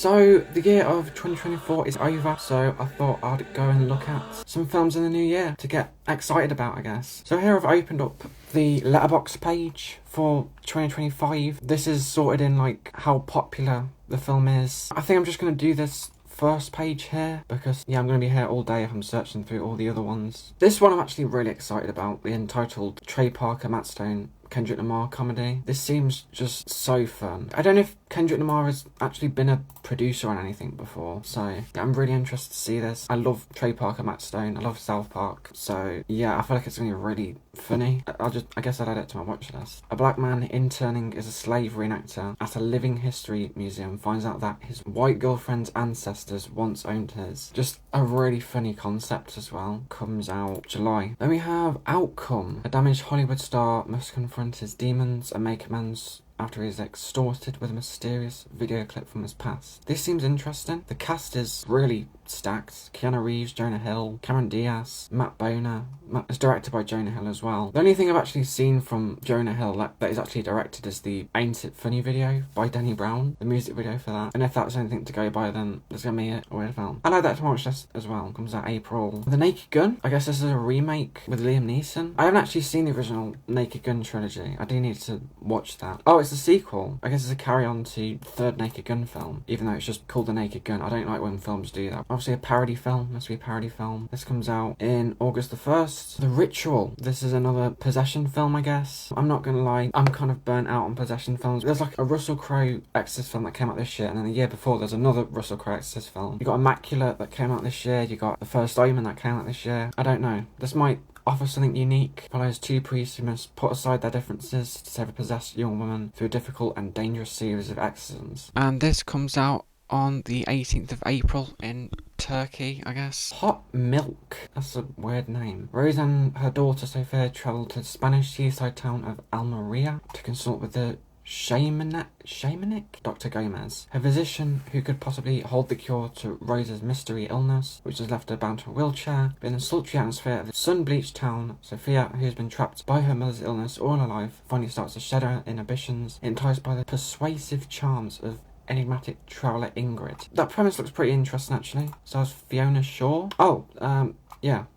So the year of 2024 is over, so I thought I'd go and look at some films in the new year to get excited about, I guess. So here I've opened up the Letterboxd page for 2025. This is sorted in like how popular the film is. I think I'm just going to do this first page here because I'm going to be here all day if I'm searching through all the other ones. This one I'm actually really excited about, the Untitled Trey Parker, Matt Stone, Kendrick Lamar comedy. This seems just so fun. I don't know if Kendrick Lamar has actually been a producer on anything before, so I'm really interested to see this. I love Trey Parker, Matt Stone. I love South Park, so I feel like it's going to be really funny. I guess I'll add it to my watch list. A black man interning as a slave reenactor at a living history museum finds out that his white girlfriend's ancestors once owned his. Just a really funny concept as well. Comes out July. Then we have Outcome. A damaged Hollywood star must confront his demons and make amends after he is extorted with a mysterious video clip from his past. This seems interesting. The cast is really stacked. Keanu Reeves, Jonah Hill, Cameron Diaz, Matt Boner. It's directed by Jonah Hill as well. The only thing I've actually seen from Jonah Hill that is actually directed is the Ain't It Funny video by Danny Brown, the music video for that. And if that's anything to go by, then it's gonna be a weird film. I like that to watch this as well. Comes out April. The Naked Gun. I guess this is a remake with Liam Neeson. I haven't actually seen the original Naked Gun trilogy. I do need to watch that. Oh, it's a sequel. I guess it's a carry-on to the third Naked Gun film, even though it's just called The Naked Gun. I don't like when films do that. Obviously a parody film. Must be a parody film. This comes out in August the 1st. The Ritual. This is another possession film, I guess. I'm not gonna lie, I'm kind of burnt out on possession films. There's like a Russell Crowe Exorcist film that came out this year, and then the year before there's another Russell Crowe Exorcist film. You got Immaculate that came out this year. You got The First Omen that came out this year. I don't know. This might offer something unique. Follows two priests who must put aside their differences to save a possessed young woman through a difficult and dangerous series of exorcisms. And this comes out on the 18th of April in Turkey, I guess. Hot Milk. That's a weird name. Rose and her daughter Sophia travelled to the Spanish seaside town of Almeria to consult with the shamanic Dr. Gomez, a physician who could possibly hold the cure to Rose's mystery illness, which has left her bound to a wheelchair. But in the sultry atmosphere of the sun-bleached town, Sophia, who has been trapped by her mother's illness all her life, finally starts to shed her inhibitions, enticed by the persuasive charms of enigmatic traveller Ingrid. That premise looks pretty interesting, actually. Stars Fiona Shaw.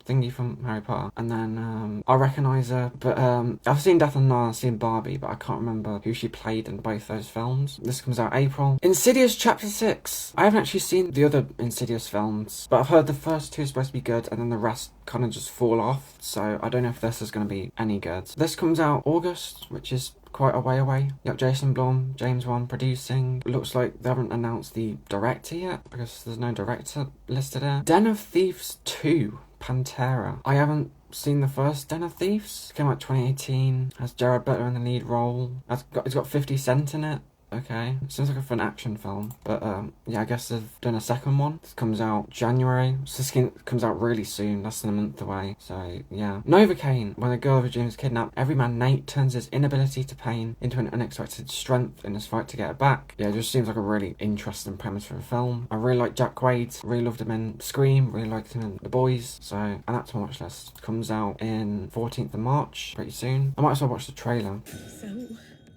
Thingy from Harry Potter. And then I recognise her, but I've seen Death and Nile, I've seen Barbie, but I can't remember who she played in both those films. This comes out April. Insidious Chapter 6. I haven't actually seen the other Insidious films, but I've heard the first two are supposed to be good, and then the rest kind of just fall off, so I don't know if this is going to be any good. This comes out August, which is quite a way away. You got Jason Blum, James Wan producing. Looks like they haven't announced the director yet because there's no director listed here. Den of Thieves 2, Pantera. I haven't seen the first Den of Thieves. It came out 2018. Has Jared Butler in the lead role. It's got 50 Cent in it. Okay, seems like a fun action film, but I guess they've done a second one. This comes out January, so this comes out really soon, less than a month away, so yeah. Novocaine. When a girl of a dream is kidnapped, every man Nate turns his inability to pain into an unexpected strength in his fight to get her back. Yeah, it just seems like a really interesting premise for a film. I really like Jack Quaid, really loved him in Scream, really liked him in The Boys, so, and that's my watch list. Comes out in 14th of March, pretty soon. I might as well watch the trailer. So,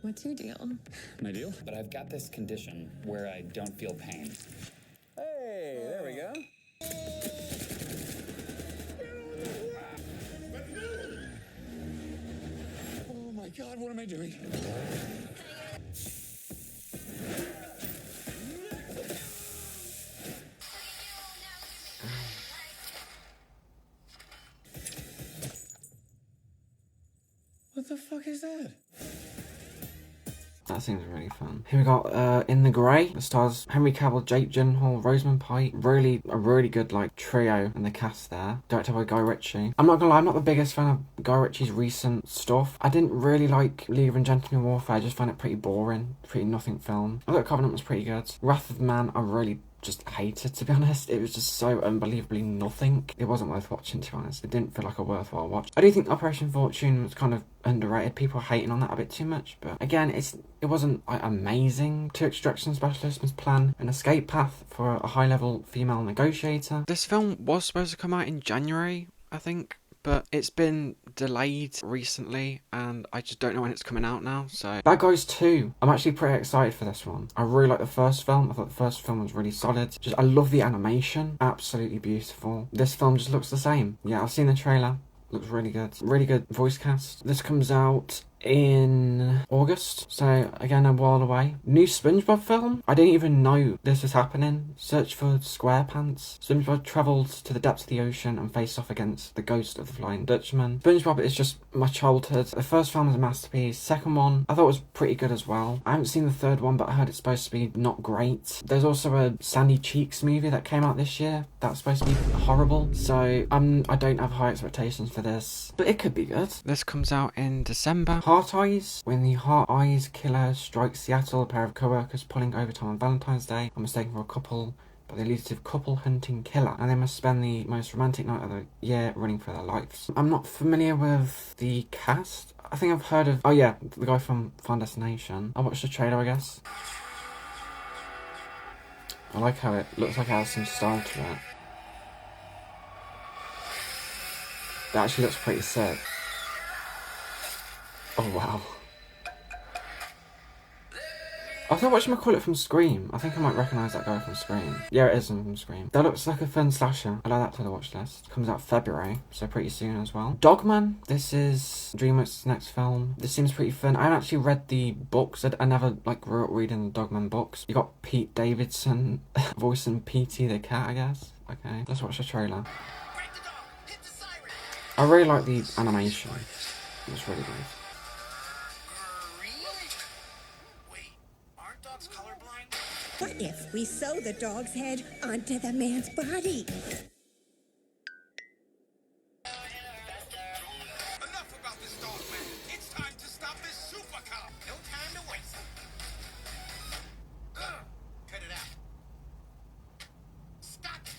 what's your deal? My deal? But I've got this condition where I don't feel pain. Hey, there we go. Oh my God, what am I doing? What the fuck is that? That seems really fun. Here we got In the Grey. It stars Henry Cavill, Jake Gyllenhaal, Rosamund Pike. A really good like trio in the cast there. Directed by Guy Ritchie. I'm not gonna lie, I'm not the biggest fan of Guy Ritchie's recent stuff. I didn't really like League of Gentlemen Warfare. I just found it pretty boring. Pretty nothing film. I thought Covenant was pretty good. Wrath of Man, I really just hated, to be honest. It was just so unbelievably nothing. It wasn't worth watching, to be honest. It didn't feel like a worthwhile watch. I do think Operation Fortune was kind of underrated. People are hating on that a bit too much, but again, it wasn't like amazing. Two extraction specialists must plan an escape path for a high-level female negotiator. This film was supposed to come out in January, I think, but it's been delayed recently, and I just don't know when it's coming out now, so... Bad Guys 2. I'm actually pretty excited for this one. I really like the first film. I thought the first film was really solid. I love the animation. Absolutely beautiful. This film just looks the same. Yeah, I've seen the trailer. Looks really good. Really good voice cast. This comes out in August, so again a while away. New SpongeBob film. I didn't even know this was happening. Search for SquarePants. SpongeBob travels to the depths of the ocean and faces off against the ghost of the Flying Dutchman. SpongeBob is just my childhood. The first film was a masterpiece. Second one I thought was pretty good as well. I haven't seen the third one, but I heard it's supposed to be not great. There's also a Sandy Cheeks movie that came out this year that's supposed to be horrible, so I don't have high expectations for this, but it could be good. This comes out in December. Heart Eyes. When the Heart Eyes killer strikes Seattle, a pair of co-workers pulling overtime on Valentine's Day are mistaken for a couple by the elusive couple-hunting killer, and they must spend the most romantic night of the year running for their lives. I'm not familiar with the cast. I think I've heard of... Oh yeah, the guy from Final Destination. I watched the trailer, I guess. I like how it looks like it has some style to it. That actually looks pretty sick. Oh wow. I thought whatchamacallit from Scream. I think I might recognise that guy from Scream. Yeah, it is from Scream. That looks like a fun slasher. I like that to the watch list. Comes out February, so pretty soon as well. Dogman. This is DreamWorks' next film. This seems pretty fun. I haven't actually read the books. I never grew up reading the Dogman books. You got Pete Davidson voicing Petey the cat, I guess. Okay, let's watch the trailer. I really like the animation. It's really good. What if we sew the dog's head onto the man's body? Enough about this dog, man. It's time to stop this super cop. No time to waste. Cut it out. Stop it.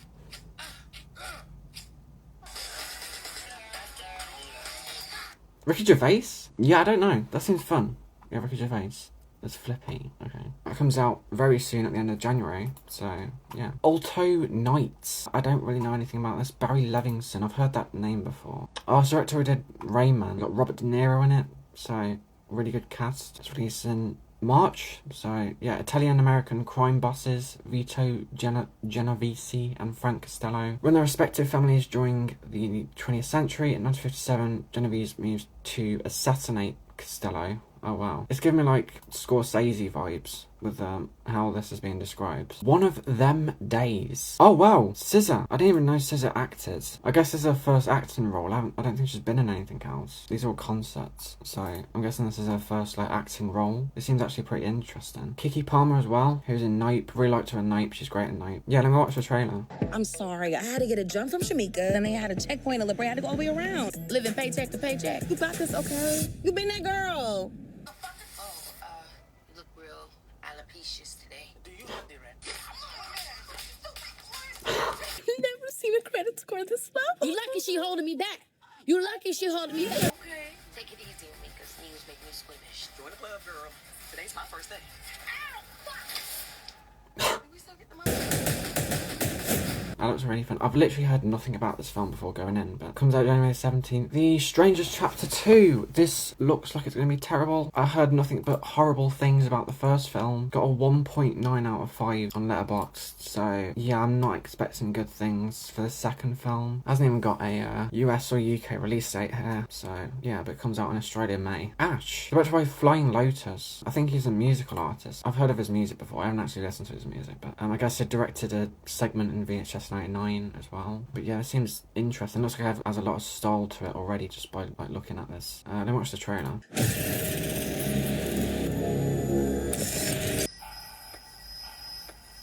Ricky Gervais? Yeah, I don't know. That seems fun. Yeah, Ricky Gervais. That's Flippy. Okay. That comes out very soon at the end of January. So, yeah. Alto Knights. I don't really know anything about this. Barry Levinson. I've heard that name before. Oh, it's the director who did Rayman. Got Robert De Niro in it. So, really good cast. It's released in March. So, yeah. Italian-American crime bosses Vito Genovese and Frank Costello run their respective families during the 20th century. In 1957, Genovese moves to assassinate Costello. Oh wow. It's giving me Scorsese vibes with how this is being described. One of Them Days. Oh wow, SZA. I didn't even know SZA acted. I guess this is her first acting role. I don't think she's been in anything else. These are all concerts, so I'm guessing this is her first acting role. It seems actually pretty interesting. Kiki Palmer as well, who's in Nope. Really liked her in Nope. She's great in Nope. Yeah, let me watch the trailer. I'm sorry, I had to get a jump from Shamika, and they had a checkpoint in La Brea. I had to go all the way around. Living paycheck to paycheck. You got this, okay? You been that girl. Look real alopecious today. Do you have the rent? Never seen a credit score this low. You lucky she holding me back. You lucky she holding me back. Okay. Take it easy with me, because news make me squeamish. Join the club, girl. Today's my first day. Ow! Fuck! We still get the money. That looks really fun. I've literally heard nothing about this film before going in, but it comes out January 17th. The Strangers Chapter 2. This looks like it's going to be terrible. I heard nothing but horrible things about the first film. Got a 1.9 out of 5 on Letterboxd, so yeah, I'm not expecting good things for the second film. Hasn't even got a US or UK release date here, so yeah, but it comes out in Australia in May. Ash, directed by Flying Lotus. I think he's a musical artist. I've heard of his music before. I haven't actually listened to his music, but I guess he directed a segment in VHS 99 as well. But yeah, it seems interesting. Looks like it has a lot of style to it already just by looking at this. Let me watch the trailer.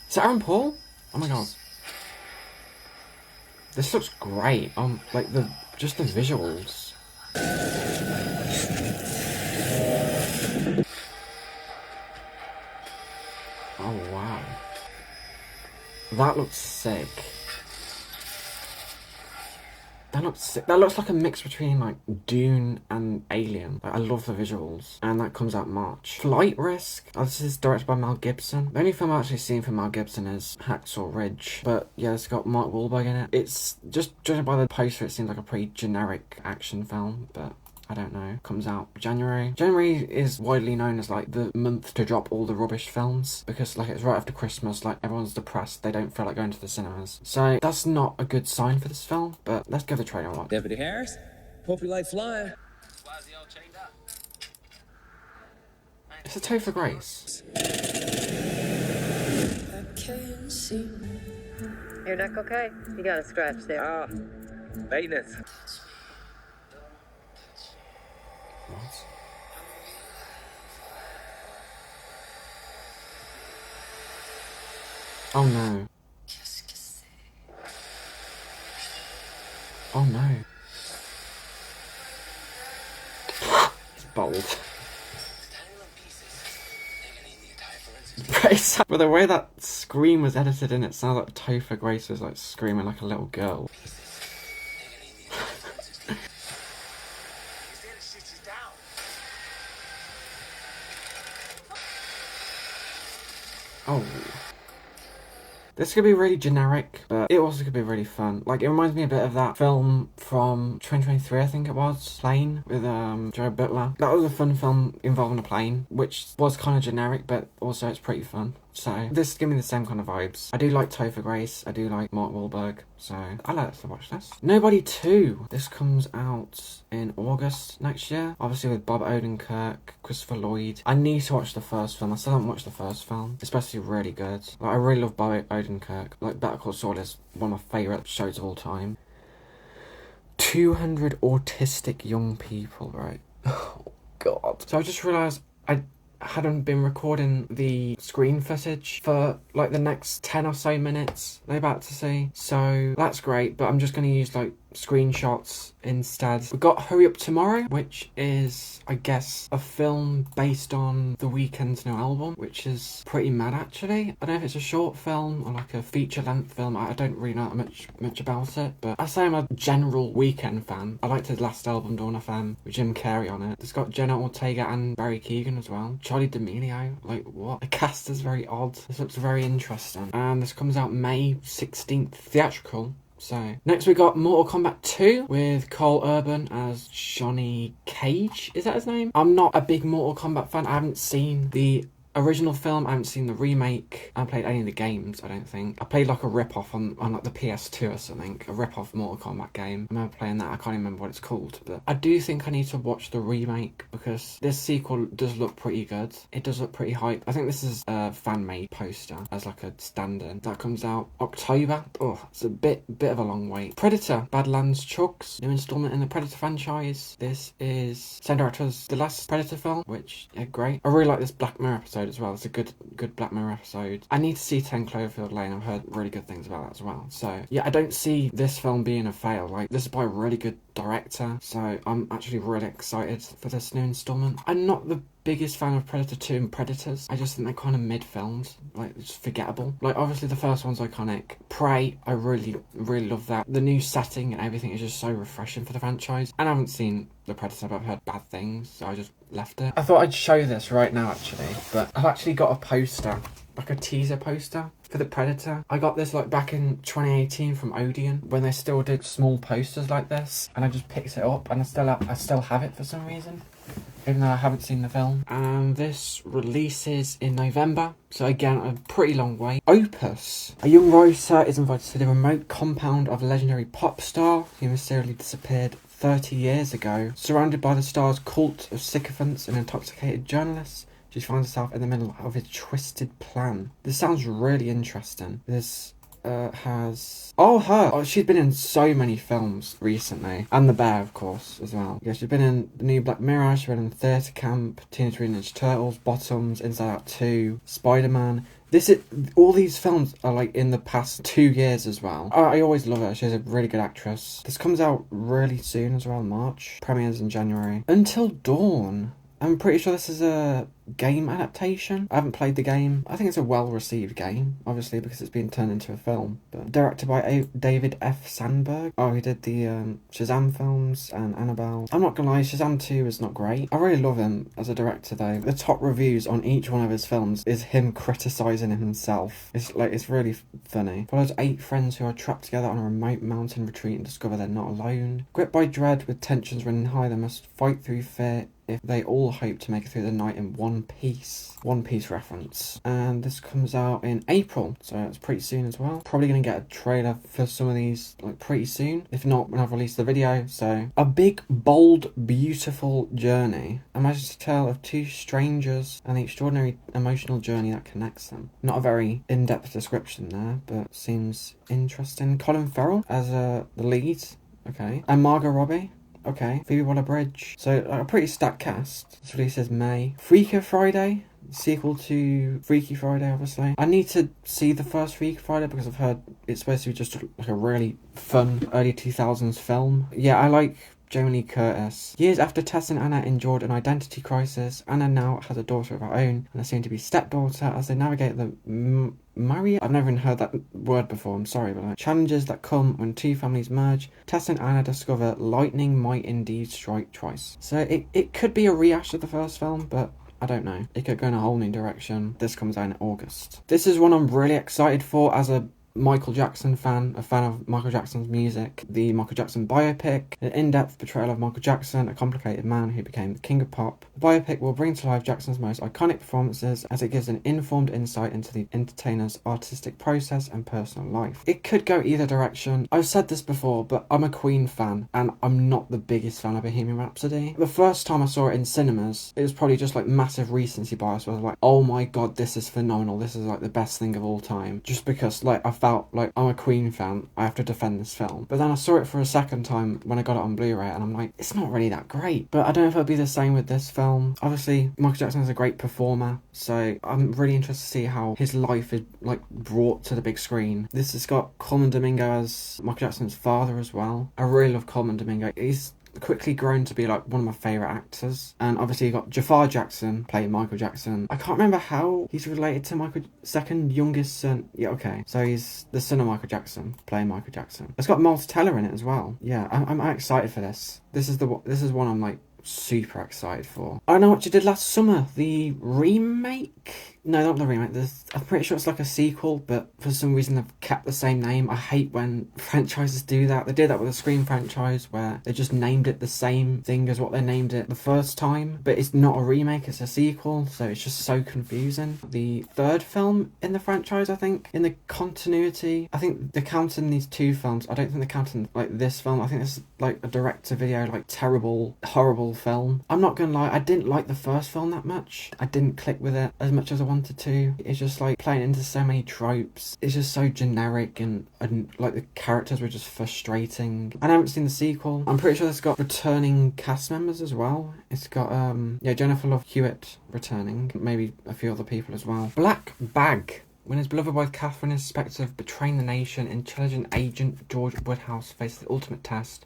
Is that Aaron Paul? Oh my god. This looks great. Just the visuals. Oh wow. That looks sick. That looks sick. That looks like a mix between like Dune and Alien. Like, I love the visuals. And that comes out March. Flight Risk. Oh, this is directed by Mel Gibson. The only film I've actually seen from Mel Gibson is Hacksaw Ridge. But yeah, it's got Mark Wahlberg in it. It's just judging by the poster, it seems like a pretty generic action film, but I don't know. Comes out January. January is widely known as like the month to drop all the rubbish films because like it's right after Christmas, like everyone's depressed, they don't feel like going to the cinemas. So that's not a good sign for this film, but let's give the trailer a watch. Deputy Harris, hope you like flying. Why is he all chained up? It's a Topher Grace. Your neck okay? You got a scratch there. Ah, maintenance. What? Oh no. Oh no. It's bold. But the way that scream was edited in, it sounds like Topher Grace was like screaming like a little girl. Oh. This could be really generic, but it also could be really fun. Like, it reminds me a bit of that film from 2023, I think it was, Plane, with Joe Butler. That was a fun film involving a plane, which was kind of generic, but also it's pretty fun. So, this gives me the same kind of vibes. I do like Topher Grace, I do like Mark Wahlberg, so I like to watch this. Nobody 2. This comes out in August next year, obviously with Bob Odenkirk, Christopher Lloyd. I need to watch the first film. I still haven't watched the first film. It's supposed to be really good. Like, I really love Bob Odenkirk. Like, Better Call Saul is one of my favourite shows of all time. 200 autistic young people, right? Oh, God. So I just realised I hadn't been recording the screen footage for like the next 10 or so minutes they're about to see, so that's great, but I'm just going to use like screenshots instead. We've got Hurry Up Tomorrow, which is, I guess, a film based on The Weeknd's new album, which is pretty mad actually. I don't know if it's a short film or like a feature-length film. I don't really know much about it, but I say I'm a general Weeknd fan. I liked his last album, Dawn FM, with Jim Carrey on it. It's got Jenna Ortega and Barry Keoghan as well. Charlie D'Amelio, like what? The cast is very odd. This looks very interesting. And this comes out May 16th, theatrical. So, next we got Mortal Kombat 2 with Cole Urban as Johnny Cage. Is that his name? I'm not a big Mortal Kombat fan. I haven't seen the original film, I haven't seen the remake. I haven't played any of the games, I don't think. I played like a rip-off on like the PS2 or something. A rip-off Mortal Kombat game. I remember playing that. I can't even remember what it's called. But I do think I need to watch the remake because this sequel does look pretty good. It does look pretty hype. I think this is a fan-made poster as like a stand-in. That comes out October. Oh, it's a bit of a long wait. Predator, Badlands Chugs. New installment in the Predator franchise. This is same director as the last Predator film, which, yeah, great. I really like this Black Mirror episode as well. It's a good Black Mirror episode. I need to see 10 Cloverfield Lane. I've heard really good things about that as well. So yeah, I don't see this film being a fail. Like, this is by a really good director, so I'm actually really excited for this new installment. I'm not the biggest fan of Predator 2 and Predators. I just think they're kind of mid films, like just forgettable. Like, obviously the first one's iconic. Prey, I really love that. The new setting and everything is just so refreshing for the franchise. And I haven't seen the Predator, but I've heard bad things, so I just left it. I thought I'd show this right now actually, but I've actually got a poster, like a teaser poster for the Predator. I got this like back in 2018 from Odeon when they still did small posters like this, and I just picked it up and I still have it for some reason, even though I haven't seen the film. And this releases in November, so again, a pretty long wait. Opus. A young writer is invited to the remote compound of a legendary pop star who mysteriously disappeared 30 years ago. Surrounded by the star's cult of sycophants and intoxicated journalists, she finds herself in the middle of a twisted plan. This sounds really interesting. This has... Oh, her! Oh, she's been in so many films recently. And The Bear, of course, as well. Yeah, she's been in the new Black Mirror, she's been in Theatre Camp, Teenage Mutant Ninja Turtles, Bottoms, Inside Out 2, Spider-Man. All these films are like in the past 2 years as well. I always love her. She's a really good actress. This comes out really soon as well, March. Premieres in January. Until Dawn. I'm pretty sure this is a game adaptation. I haven't played the game. I think it's a well-received game, obviously, because it's been turned into a film. But directed by David F. Sandberg. Oh, he did the Shazam films and Annabelle. I'm not gonna lie, Shazam 2 is not great. I really love him as a director, though. The top reviews on each one of his films is him criticising himself. It's really funny. Follows 8 friends who are trapped together on a remote mountain retreat and discover they're not alone. Gripped by dread with tensions running high, they must fight through fear if they all hope to make it through the night in one piece. One Piece reference. And this comes out in April, so it's pretty soon as well. Probably going to get a trailer for some of these like pretty soon, if not when I've released the video. So, a big, bold, beautiful journey. A magic tale of 2 strangers and the extraordinary emotional journey that connects them. Not a very in-depth description there, but seems interesting. Colin Farrell as the lead, okay. And Margot Robbie. Okay, Phoebe Waller-Bridge. So, a pretty stacked cast. This releases May. Freakier Friday, sequel to Freaky Friday, obviously. I need to see the first Freaky Friday because I've heard it's supposed to be just like a really fun early 2000s film. Yeah, I like Jamie Lee Curtis. Years after Tess and Anna endured an identity crisis, Anna now has a daughter of her own and a soon-to-be stepdaughter as they navigate the I've never even heard that word before, I'm sorry, but like, challenges that come when 2 families merge. Tess and Anna discover lightning might indeed strike twice. So it could be a rehash of the first film, but I don't know. It could go in a whole new direction. This comes out in August. This is one I'm really excited for as a Michael Jackson fan, a fan of Michael Jackson's music. The Michael Jackson biopic, an in-depth portrayal of Michael Jackson, a complicated man who became the king of pop. The biopic will bring to life Jackson's most iconic performances as it gives an informed insight into the entertainer's artistic process and personal life. It could go either direction. I've said this before, but I'm a Queen fan and I'm not the biggest fan of Bohemian Rhapsody. The first time I saw it in cinemas, it was probably just like massive recency bias where I was like, oh my god, this is phenomenal. This is like the best thing of all time. Just because like I felt like I'm a Queen fan, I have to defend this film. But then I saw it for a second time when I got it on Blu-ray and I'm like, it's not really that great. But I don't know if it'll be the same with this film. Obviously, Michael Jackson is a great performer, so I'm really interested to see how his life is like brought to the big screen. This has got Coleman Domingo as Michael Jackson's father as well. I really love Coleman Domingo. He's quickly grown to be like one of my favourite actors. And obviously you got Jafar Jackson playing Michael Jackson. I can't remember how he's related to Michael's second youngest son. Yeah, okay. So he's the son of Michael Jackson playing Michael Jackson. It's got Miles Teller in it as well. Yeah, I'm excited for this. This is one I'm like super excited for. I Know What You Did Last Summer, the remake? No, not the remake. I'm pretty sure it's like a sequel, but for some reason they've kept the same name. I hate when franchises do that. They did that with the Scream franchise where they just named it the same thing as what they named it the first time, but it's not a remake, it's a sequel, so it's just so confusing. The third film in the franchise, I think, in the continuity, I think they're counting these 2 films. I don't think they're counting like this film. I think this is like a direct-to-video, like terrible, horrible film. I'm not gonna lie, I didn't like the first film that much. I didn't click with it as much as I wanted to. It's just like playing into so many tropes. It's just so generic and like the characters were just frustrating. I haven't seen the sequel. I'm pretty sure it's got returning cast members as well. It's got Jennifer Love Hewitt returning, maybe a few other people as well. Black Bag. When his beloved wife Catherine is suspected of betraying the nation, intelligent agent George Woodhouse faces the ultimate test: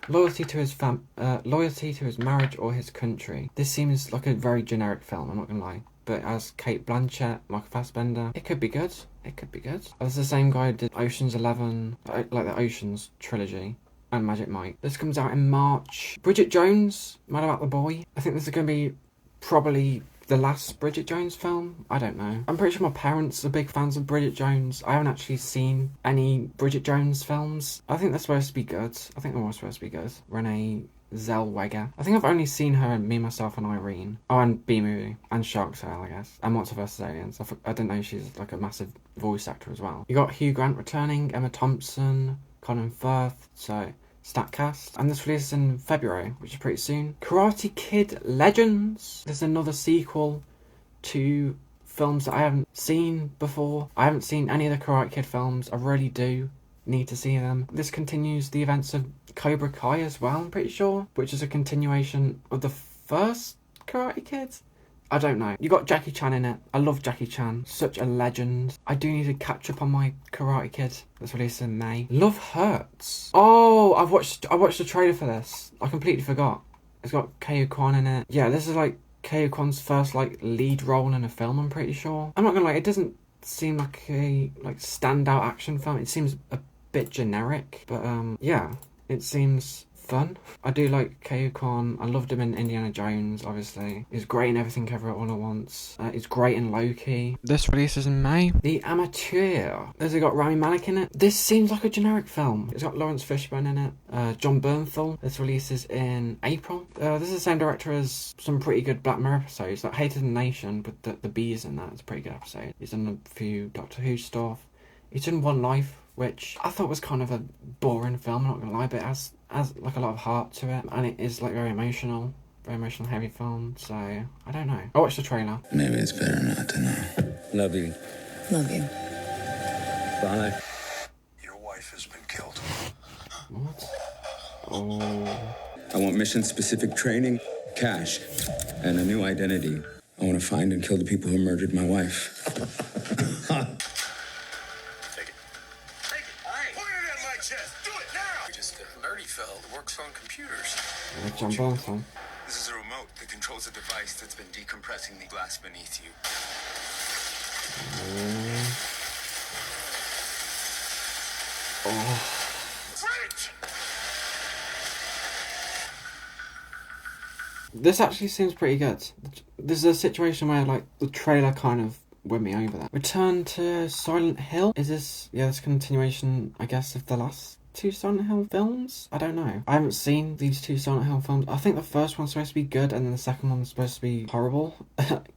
loyalty to his marriage or his country. This seems like a very generic film, I'm not gonna lie. But as Kate Blanchett, Michael Fassbender, it could be good. It could be good. That's the same guy who did Ocean's 11, like the Ocean's trilogy, and Magic Mike. This comes out in March. Bridget Jones, Mad About the Boy. I think this is going to be probably the last Bridget Jones film. I don't know. I'm pretty sure my parents are big fans of Bridget Jones. I haven't actually seen any Bridget Jones films. I think they're supposed to be good. I think they're all supposed to be good. Renee Zellweger. I think I've only seen her in Me, Myself and Irene. Oh, and B-Movie. And Shark Tale, I guess. And Monster vs. Aliens. I didn't know she's like a massive voice actor as well. You got Hugh Grant returning, Emma Thompson, Colin Firth, so stacked cast. And this releases in February, which is pretty soon. Karate Kid Legends. There's another sequel to films that I haven't seen before. I haven't seen any of the Karate Kid films. I really do need to see them. This continues the events of Cobra Kai as well, I'm pretty sure, which is a continuation of the first Karate Kid. I don't know. You got Jackie Chan in it. I love Jackie Chan. Such a legend. I do need to catch up on my Karate Kid. That's released in May. Love Hurts. Oh, I watched the trailer for this. I completely forgot. It's got Kei Kwan in it. Yeah, this is like Kyo-Kwan's first like lead role in a film, I'm pretty sure. I'm not gonna lie, it doesn't seem like a standout action film. It seems a bit generic, but yeah, it seems fun. I do like Kyo-Kwan. I loved him in Indiana Jones, obviously. He's great in Everything Ever All at Once. He's great in Loki. This releases in May. The Amateur. Has it got Rami Malek in it? This seems like a generic film. It's got Lawrence Fishburne in it. John Bernthal. This releases in April. This is the same director as some pretty good Black Mirror episodes. Like Hated the Nation with the bees in that. It's a pretty good episode. He's done a few Doctor Who stuff. He's done One Life, which I thought was kind of a boring film, I'm not gonna lie, but it has like a lot of heart to it, and it is like very emotional heavy film, so I don't know. I watched the trailer. Maybe it's better not to know. Love you. Love you. Bye. Your wife has been killed. What? Oh. I want mission-specific training, cash, and a new identity. I want to find and kill the people who murdered my wife. Take it. Point it at my chest. Do it now. Just a nerdy fellow that works on computers. John Bernthal. This is a remote that controls a device that's been decompressing the glass beneath you. French! This actually seems pretty good. This is a situation where like the trailer kind of win me over that. Return to Silent Hill. Is this this continuation, I guess, of the last two Silent Hill films? I don't know. I haven't seen these two Silent Hill films. I think the first one's supposed to be good and then the second one's supposed to be horrible.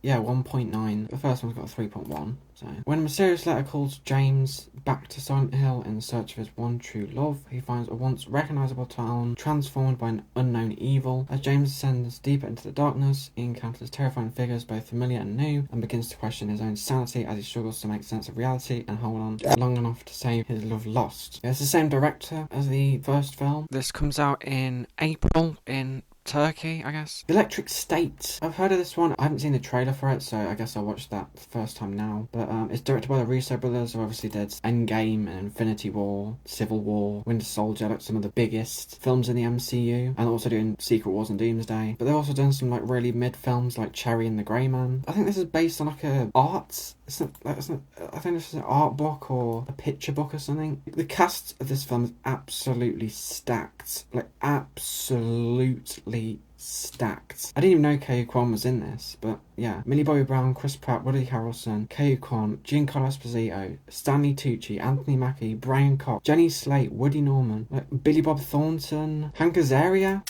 Yeah, 1.9. The first one's got a 3.1. So, when a mysterious letter calls James back to Silent Hill in search of his one true love, he finds a once recognisable town transformed by an unknown evil. As James descends deeper into the darkness, he encounters terrifying figures, both familiar and new, and begins to question his own sanity as he struggles to make sense of reality and hold on long enough to save his love lost. It's the same director as the first film. This comes out in April in Turkey, I guess. Electric State. I've heard of this one. I haven't seen the trailer for it, so I guess I'll watch that the first time now. But it's directed by the Russo brothers, who obviously did Endgame and Infinity War, Civil War, Winter Soldier, like some of the biggest films in the MCU, and also doing Secret Wars and Doomsday. But they've also done some like really mid films like Cherry and the Grey Man. I think this is based on like a art. I think this is an art book or a picture book or something. The cast of this film is absolutely stacked. Like, absolutely stacked. I didn't even know Kyo-Kwan was in this, but yeah. Millie Bobby Brown, Chris Pratt, Woody Harrelson, Kyo-Kwan, Giancarlo Esposito, Stanley Tucci, Anthony Mackie, Brian Cox, Jenny Slate, Woody Norman, like Billy Bob Thornton, Hank Azaria.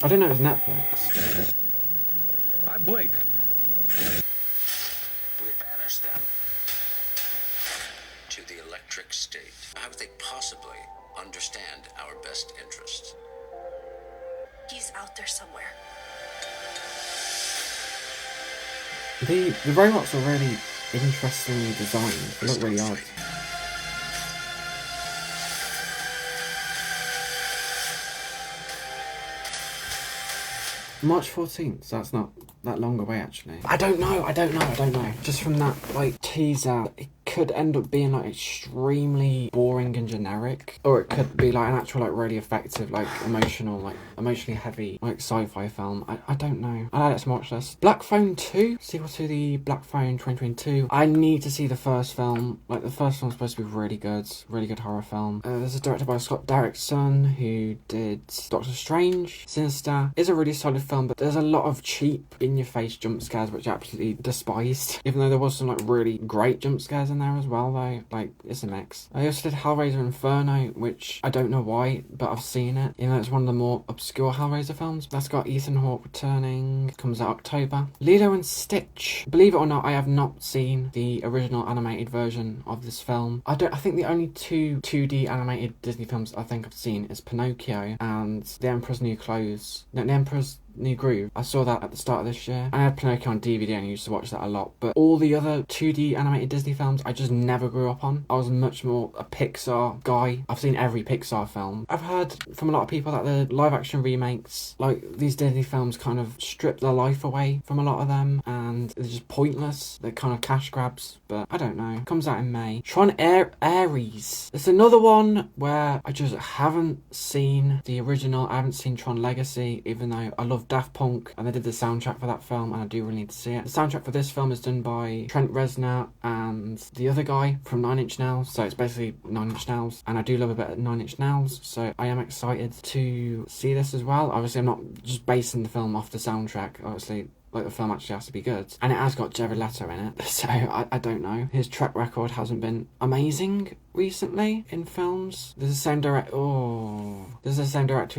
I don't know if it's Netflix. Hi, Blake. Banish them to the electric state. How would they possibly understand our best interests? He's out there somewhere. The robots are really interestingly designed. They look really odd. March 14th, so that's not that long away actually. I don't know. Just from that like teaser, it could end up being like extremely boring and generic, or it could be like an actual like really effective like emotionally heavy like sci-fi film. I don't know. I'll add it to my watch list. Black Phone 2, sequel to the Black Phone 2022. I need to see the first film. Like the first one's supposed to be really good horror film. This is directed by Scott Derrickson, who did Doctor Strange. Sinister is a really solid film, but there's a lot of cheap in-your-face jump scares which I absolutely despised. Even though there was some like really great jump scares in there as well, though. Like, it's a mix. I also did Hellraiser Inferno, which I don't know why, but I've seen it. You know, it's one of the more obscure Hellraiser films. That's got Ethan Hawke returning. Comes out October. Lilo and Stitch. Believe it or not, I have not seen the original animated version of this film. I think the only two 2D animated Disney films I think I've seen is Pinocchio and The Emperor's New Clothes. No, The Emperor's New Groove. I saw that at the start of this year. I had Pinocchio on DVD and I used to watch that a lot. But all the other 2D animated Disney films I just never grew up on. I was much more a Pixar guy. I've seen every Pixar film. I've heard from a lot of people that the live action remakes, like these Disney films, kind of strip the life away from a lot of them and they're just pointless. They're kind of cash grabs, but I don't know. It comes out in May. Tron Ares. It's another one where I just haven't seen the original. I haven't seen Tron Legacy, even though I love love Daft Punk, and they did the soundtrack for that film, and I do really need to see it. The soundtrack for this film is done by Trent Reznor and the other guy from Nine Inch Nails, so it's basically Nine Inch Nails, and I do love a bit of Nine Inch Nails, so I am excited to see this as well. Obviously, I'm not just basing the film off the soundtrack, obviously. Like, the film actually has to be good. And it has got Jared Leto in it, so I don't know. His track record hasn't been amazing recently in films. There's the same director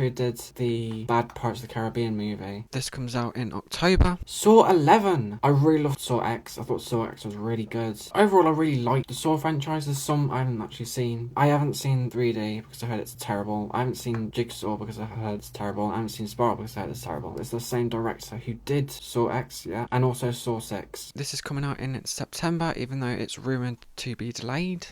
who did the Bad Pirates of the Caribbean movie. This comes out in October. Saw 11. I really loved Saw X. I thought Saw X was really good. Overall, I really liked the Saw franchise. There's some I haven't actually seen. I haven't seen 3D because I heard it's terrible. I haven't seen Jigsaw because I heard it's terrible. I haven't seen Spiral because I heard it's terrible. It's the same director who did Saw X, yeah, and also Saw 6. This is coming out in September, even though it's rumoured to be delayed.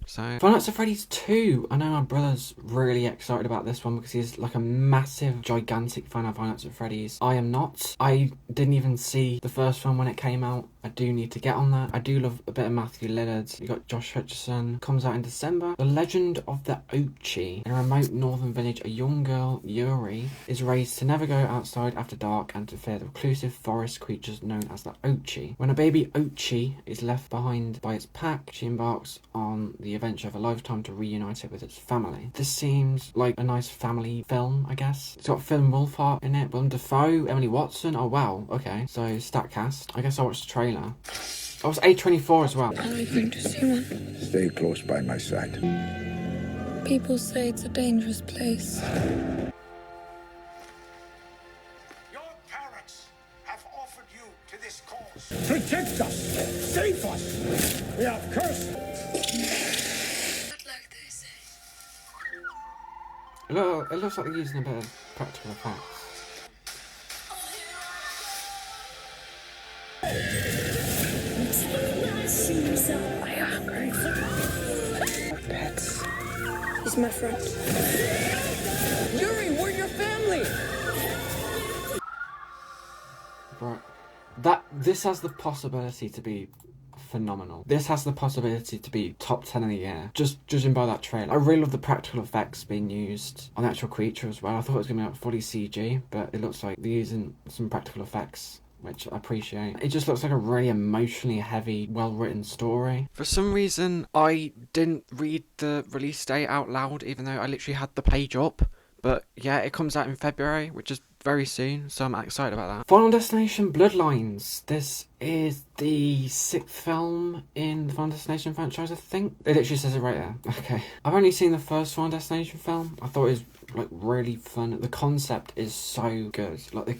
So, Five Nights at Freddy's 2. I know my brother's really excited about this one because he's like a massive, gigantic fan of Five Nights at Freddy's. I am not. I didn't even see the first one when it came out. I do need to get on that. I do love a bit of Matthew Lillard. You got Josh Hutcherson. Comes out in December. The Legend of the Ochi. In a remote northern village, a young girl, Yuri, is raised to never go outside after dark and to fear the reclusive forest creatures known as the Ochi. When a baby Ochi is left behind by its pack, she embarks on the adventure of a lifetime to reunite it with its family. This seems like a nice family film, I guess. It's got Phil Wolfhard in it, Willem Dafoe, Emily Watson. Oh wow, okay. So, stat cast. I guess I watched the trailer. I was A24 as well. Are we going to see one? Stay close by my side. People say it's a dangerous place. Your parents have offered you to this cause. Protect us! Save us! We are cursed! Not like they say. It looks like they're using a bit of practical effects. Are you hungry? Pets. He's my friend. Yuri, we're your family! Right. This has the possibility to be phenomenal. This has the possibility to be top 10 of the year, just judging by that trailer. I really love the practical effects being used on the actual creature as well. I thought it was going to be like fully CG, but it looks like they're using some practical effects, which I appreciate. It just looks like a really emotionally heavy, well-written story. For some reason, I didn't read the release date out loud, even though I literally had the page up. But yeah, it comes out in February, which is very soon, so I'm excited about that. Final Destination Bloodlines. This is the 6th film in the Final Destination franchise, I think. It literally says it right there. Okay. I've only seen the first Final Destination film. I thought it was like really fun. The concept is so good. Like the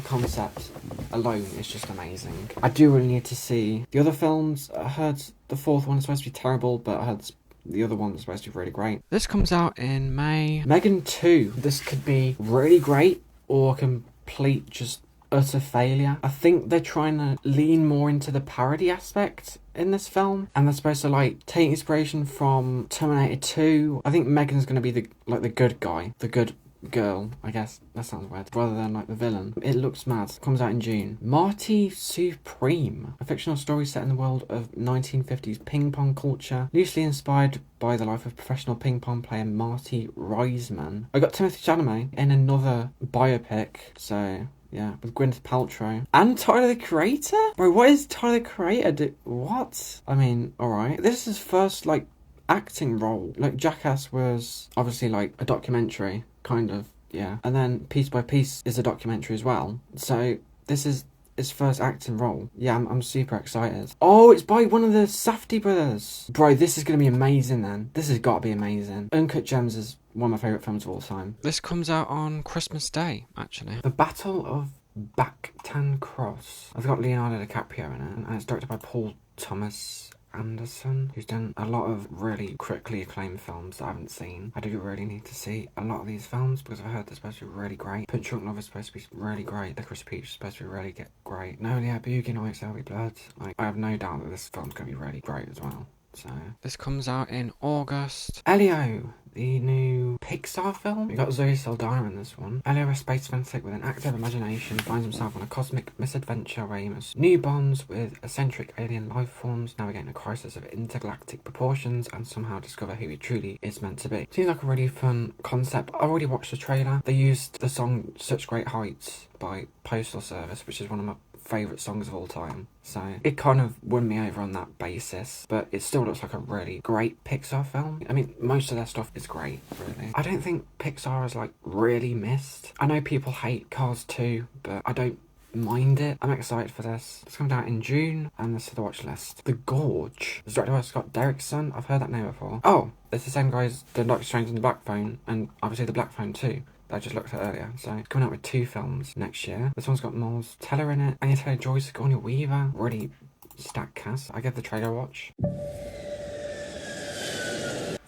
concept alone is just amazing. I do really need to see the other films. I heard the 4th one is supposed to be terrible, but I heard the other one is supposed to be really great. This comes out in May. Megan 2. This could be really great or complete just utter failure. I think they're trying to lean more into the parody aspect in this film, and they're supposed to like take inspiration from Terminator 2. I think Megan's going to be the good guy, the good girl, I guess. That sounds weird. Rather than like the villain. It looks mad. Comes out in June. Marty Supreme. A fictional story set in the world of 1950s ping pong culture, loosely inspired by the life of professional ping pong player Marty Reisman. I got Timothy Chalamet in another biopic, so yeah, with Gwyneth Paltrow. And Tyler the Creator? Bro, what is Tyler the Creator do? What? I mean, alright. This is his first like acting role. Like Jackass was obviously like a documentary, kind of, yeah. And then Piece by Piece is a documentary as well. So this is his first acting role. Yeah, I'm super excited. Oh, it's by one of the Safdie brothers. Bro, this is going to be amazing then. This has got to be amazing. Uncut Gems is one of my favourite films of all time. This comes out on Christmas Day, actually. The Battle of Baktan Cross. I've got Leonardo DiCaprio in it, and it's directed by Paul Thomas Anderson, who's done a lot of really critically acclaimed films that I haven't seen. I do really need to see a lot of these films because I've heard they're supposed to be really great. Punch Drunk Love is supposed to be really great. Licorice Peach is supposed to be great. No, yeah, Bugonia, There'll Be Blood. Like, I have no doubt that this film's going to be really great as well. So this comes out in August. Elio, the new Pixar film. We got Zoe Saldana in this one. Elio, a space fanatic with an active imagination, finds himself on a cosmic misadventure where he must new bonds with eccentric alien life forms, navigating a crisis of intergalactic proportions, and somehow discover who he truly is meant to be. Seems like a really fun concept. I already watched the trailer. They used the song Such Great Heights by Postal Service, which is one of my favourite songs of all time, so it kind of won me over on that basis, but it still looks like a really great Pixar film. I mean, most of their stuff is great, really. I don't think Pixar is like really missed. I know people hate Cars 2, but I don't mind it. I'm excited for this. It's coming out in June, and this is the watch list. The Gorge. It's directed by Scott Derrickson. I've heard that name before. Oh, it's the same guy as the Doctor Strange and the Black Phone, and obviously the Black Phone 2. I just looked at earlier, so it's coming out with 2 films next year. This one's got Miles Teller in it, Anya Taylor-Joy, Sigourney Weaver, really stacked cast. I gave the trailer a watch.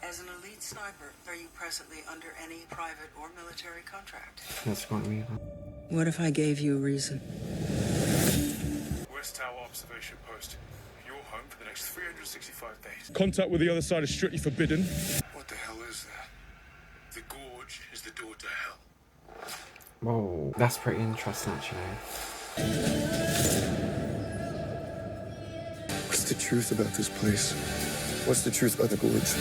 As an elite sniper, are you presently under any private or military contract? That's Sigourney Weaver. What if I gave you a reason? West Tower observation post. You're home for the next 365 days. Contact with the other side is strictly forbidden. What the hell is that? The Gorge is the door to hell. Whoa, that's pretty interesting, actually. What's the truth about this place? What's the truth about the Gorge?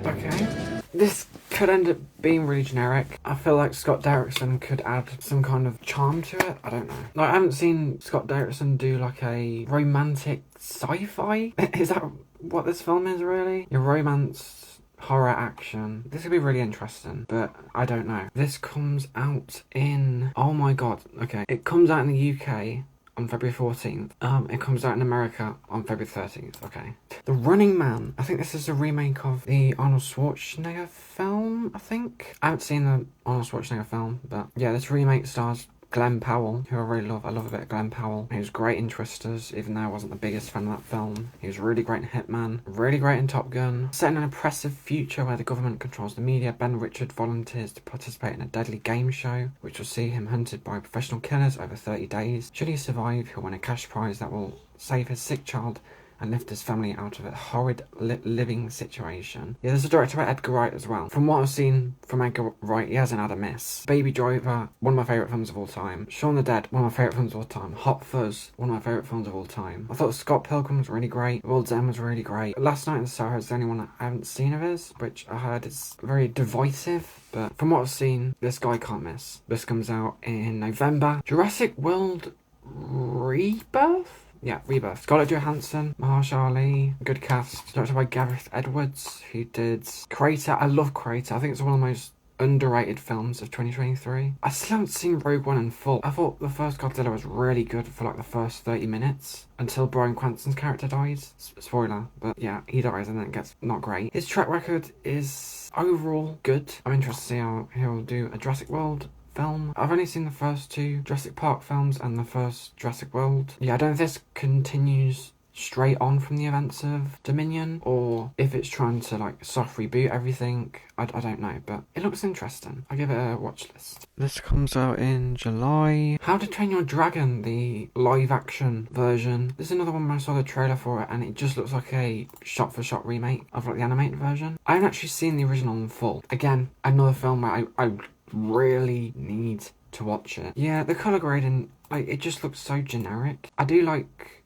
Okay. This could end up being really generic. I feel like Scott Derrickson could add some kind of charm to it. I don't know. Like, I haven't seen Scott Derrickson do like a romantic sci-fi. Is that what this film is, really? Your romance, horror, action. This could be really interesting, but I don't know. This comes out in... Oh my god. Okay. It comes out in the UK on February 14th. It comes out in America on February 13th. Okay. The Running Man. I think this is a remake of the Arnold Schwarzenegger film, I think. I haven't seen the Arnold Schwarzenegger film, but yeah, this remake stars Glenn Powell, who I really love. I love a bit of Glenn Powell. He was great in Twisters, even though I wasn't the biggest fan of that film. He was really great in Hitman, really great in Top Gun. Set in an oppressive future where the government controls the media, Ben Richard volunteers to participate in a deadly game show, which will see him hunted by professional killers over 30 days. Should he survive, he'll win a cash prize that will save his sick child and lift his family out of a horrid living situation. Yeah, there's a director by Edgar Wright as well. From what I've seen from Edgar Wright, he hasn't had a miss. Baby Driver, one of my favourite films of all time. Shaun the Dead, one of my favourite films of all time. Hot Fuzz, one of my favourite films of all time. I thought Scott Pilgrim was really great. World's End was really great. Last Night in Soho is the only one that I haven't seen of his, which I heard is very divisive. But from what I've seen, this guy can't miss. This comes out in November. Jurassic World Rebirth? Yeah, Rebirth. Scarlett Johansson, Mahershala Ali, good cast. Directed by Gareth Edwards, who did Crater. I love Crater. I think it's one of the most underrated films of 2023. I still haven't seen Rogue One in full. I thought the first Godzilla was really good for like the first 30 minutes until Bryan Cranston's character dies. Spoiler, but yeah, he dies and then it gets not great. His track record is overall good. I'm interested to see how he'll do a Jurassic World film. I've only seen the first 2 Jurassic Park films and the first Jurassic World. Yeah, I don't know if this continues straight on from the events of Dominion or if it's trying to like soft reboot everything. I don't know, but it looks interesting. I'll give it a watch list. This comes out in July. How to Train Your Dragon, the live action version. This is another one where I saw the trailer for it and it just looks like a shot for shot remake of like the animated version. I haven't actually seen the original in full. Again, another film where I really need to watch it. Yeah, the colour grading, like, it just looks so generic. I do like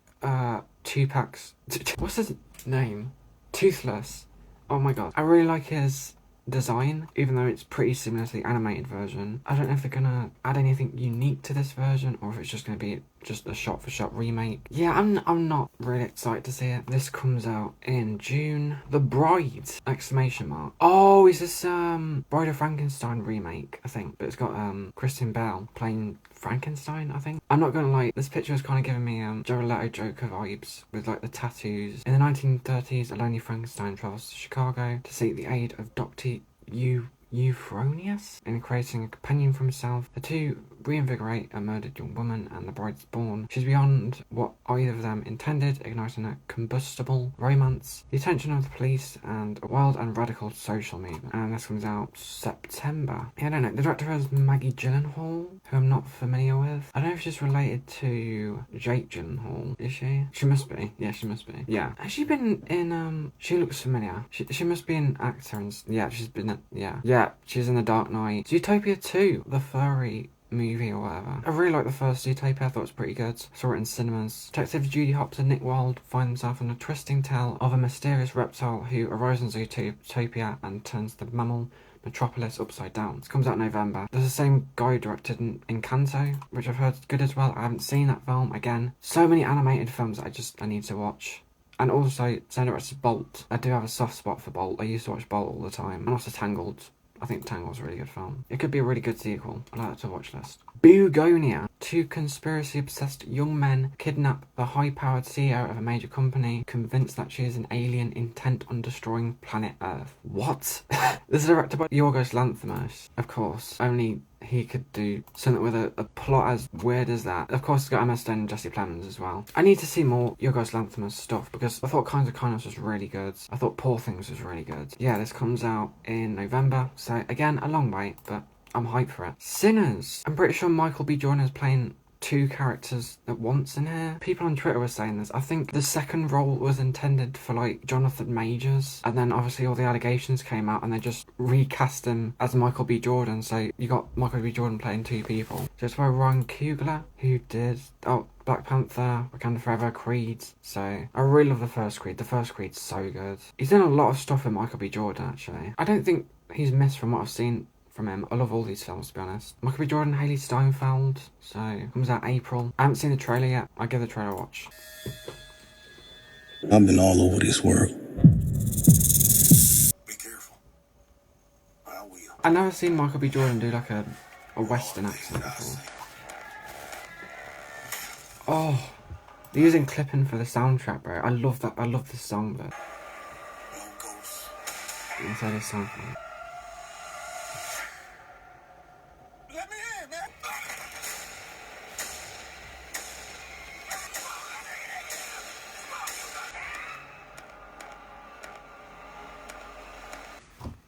Tupac's what's his name? Toothless. Oh my god. I really like his design, even though it's pretty similar to the animated version. I don't know if they're gonna add anything unique to this version or if it's just gonna be just a shot for shot remake. Yeah, I'm not really excited to see it. This comes out in June. The Bride! Exclamation mark. Oh, is this Bride of Frankenstein remake, I think. But it's got Kristen Bell playing Frankenstein, I think. I'm not gonna lie, this picture is kind of giving me Jared Leto Joker vibes with like the tattoos. In the 1930s, a lonely Frankenstein travels to Chicago to seek the aid of Dr. Euphonius in creating a companion for himself. The two reinvigorate a murdered young woman and the bride's born. She's beyond what either of them intended, igniting a combustible romance, the attention of the police, and a wild and radical social movement. And this comes out September. Yeah, I don't know. The director is Maggie Gyllenhaal, who I'm not familiar with. I don't know if she's related to Jake Gyllenhaal. Is she? She must be. Yeah, she must be. Yeah. Has she been in, she looks familiar. She must be an actor and, yeah, she's been, yeah, she's in The Dark Knight. Zootopia 2, the furry movie or whatever. I really liked the first Zootopia. I thought it was pretty good. Saw it in cinemas. Detectives Judy Hopps and Nick Wilde find themselves on a twisting tale of a mysterious reptile who arrives in Zootopia and turns the mammal metropolis upside down. It comes out in November. There's the same guy who directed Encanto, which I've heard is good as well. I haven't seen that film. Again, so many animated films that I need to watch. And also, same director Bolt. I do have a soft spot for Bolt. I used to watch Bolt all the time. And also Tangled. I think Tangled's a really good film. It could be a really good sequel. I'd like that to watch list. Bugonia. Two conspiracy-obsessed young men kidnap the high-powered CEO of a major company, convinced that she is an alien intent on destroying planet Earth. What? This is directed by Yorgos Lanthimos, of course. Only he could do something with a plot as weird as that. Of course, it's got Emma Stone and Jesse Plemons as well. I need to see more Yorgos Lanthimos stuff because I thought Kinds of Kindness was really good. I thought Poor Things was really good. Yeah, this comes out in November, so again, a long wait, but I'm hyped for it. Sinners. I'm pretty sure Michael B. Jordan is playing two characters at once in here. People on Twitter were saying this. I think the second role was intended for like Jonathan Majors, and then obviously all the allegations came out and they just recast him as Michael B. Jordan. So you got Michael B. Jordan playing two people. So it's by Ryan Coogler, who did Black Panther, Wakanda Forever, Creed. So I really love the first Creed. The first Creed's so good. He's done a lot of stuff with Michael B. Jordan actually. I don't think he's missed from what I've seen from him. I love all these films, to be honest. Michael B. Jordan, Haley Steinfeld. So, comes out April. I haven't seen the trailer yet. I'll give the trailer a watch. I've been all over this world. Be careful. I will. I've never seen Michael B. Jordan do like a Western accent before. Oh, they're using clipping for the soundtrack, bro. I love that. I love this song, but inside this song.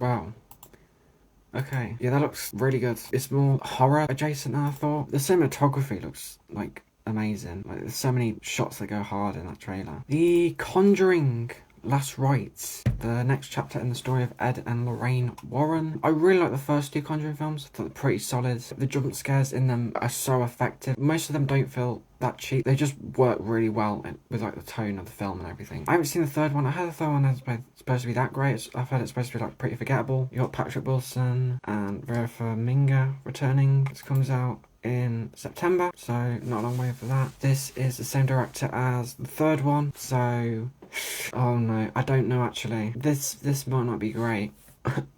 Wow. Okay. Yeah, that looks really good. It's more horror adjacent than I thought. The cinematography looks like amazing. Like there's so many shots that go hard in that trailer. The Conjuring Last Rites, the next chapter in the story of Ed and Lorraine Warren. I really like the first two Conjuring films. I thought they're pretty solid. The jump scares in them are so effective. Most of them don't feel that cheap. They just work really well with like the tone of the film and everything. I haven't seen the third one. I heard the third one is supposed to be that great. I've heard it's supposed to be like pretty forgettable. You got Patrick Wilson and Vera Farmiga returning. This comes out in September, so not a long way for that. This is the same director as the third one, so oh no, I don't know actually. This might not be great.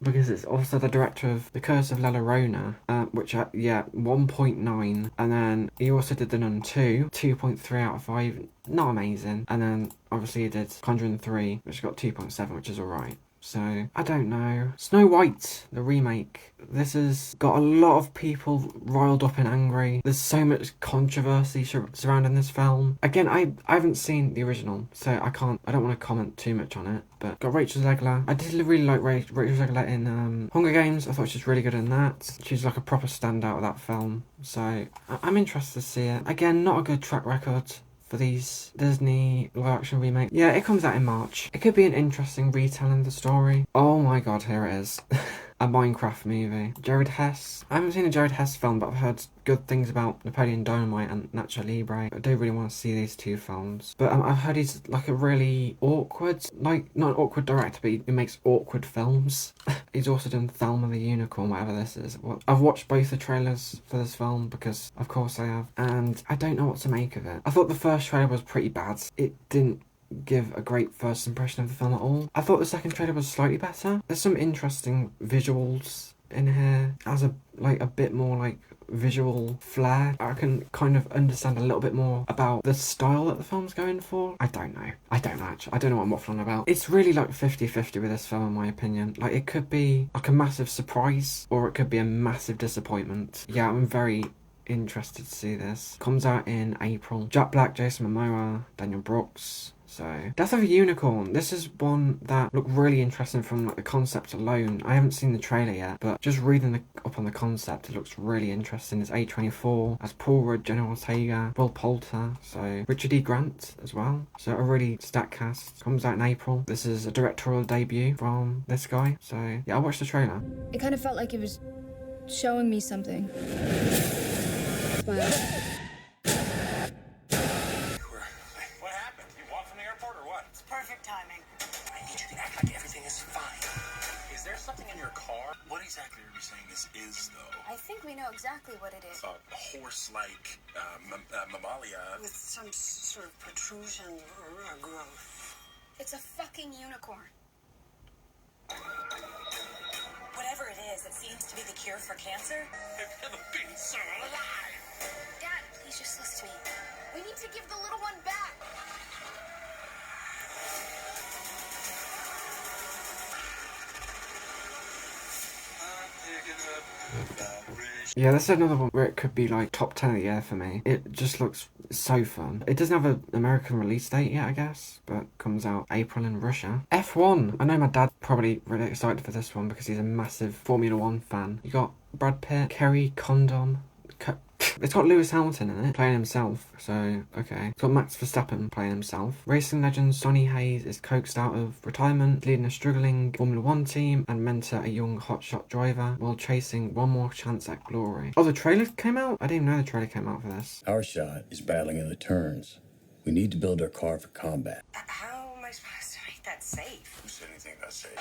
Because it's also the director of The Curse of La Llorona, which, 1.9. And then he also did The Nun 2, 2.3 out of 5. Not amazing. And then, obviously, he did Conjuring 3, which got 2.7, which is alright. So, I don't know. Snow White, the remake. This has got a lot of people riled up and angry. There's so much controversy surrounding this film. Again, I haven't seen the original, so I don't want to comment too much on it. But got Rachel Zegler. I did really like Rachel Zegler in Hunger Games. I thought she was really good in that. She's like a proper standout of that film. So, I'm interested to see it. Again, not a good track record for these Disney live-action remakes. Yeah, it comes out in March. It could be an interesting retelling of the story. Oh my god, here it is. A Minecraft movie. Jared Hess. I haven't seen a Jared Hess film, but I've heard good things about Napoleon Dynamite and Nacho Libre. I do really want to see these two films. But I've heard he's like a really awkward, like, not an awkward director, but he makes awkward films. He's also done Thelma the Unicorn, whatever this is. Well, I've watched both the trailers for this film, because of course I have, and I don't know what to make of it. I thought the first trailer was pretty bad. It didn't give a great first impression of the film at all. I thought the second trailer was slightly better. There's some interesting visuals in here. It has a bit more like visual flair. I can kind of understand a little bit more about the style that the film's going for. I don't know actually. I don't know what I'm waffling about. It's really like 50-50 with this film in my opinion. Like it could be like a massive surprise or it could be a massive disappointment. Yeah, I'm very interested to see this. Comes out in April. Jack Black, Jason Momoa, Daniel Brooks. So, Death of a Unicorn. This is one that looked really interesting from like the concept alone. I haven't seen the trailer yet, but just reading up on the concept, it looks really interesting. It's A24 as Paul Rudd, Jenna Ortega, Will Poulter, so Richard E. Grant as well. So a really stacked cast. Comes out in April. This is a directorial debut from this guy. So yeah, I watched the trailer. It kind of felt like it was showing me something. Smile. Perfect timing. I need you to act like everything is fine. Is there something in your car? What exactly are you saying this is, though? I think we know exactly what it is. A horse-like mammalia. With some sort of protrusion or growth. It's a fucking unicorn. Whatever it is, it seems to be the cure for cancer. I've never been so alive. Dad, please just listen to me. We need to give the little one back. Yeah, this is another one where it could be like top 10 of the year for me. It just looks so fun. It doesn't have an American release date yet, I guess, but comes out April in Russia. F1. I know my dad's probably really excited for this one because he's a massive Formula 1 fan. You got Brad Pitt, Kerry Condon. It's got Lewis Hamilton in it, playing himself, so, okay. It's got Max Verstappen playing himself. Racing legend Sonny Hayes is coaxed out of retirement, leading a struggling Formula 1 team and mentor a young hotshot driver while chasing one more chance at glory. Oh, the trailer came out? I didn't even know the trailer came out for this. Our shot is battling in the turns. We need to build our car for combat. How am I supposed to make that safe? Who said anything about safe?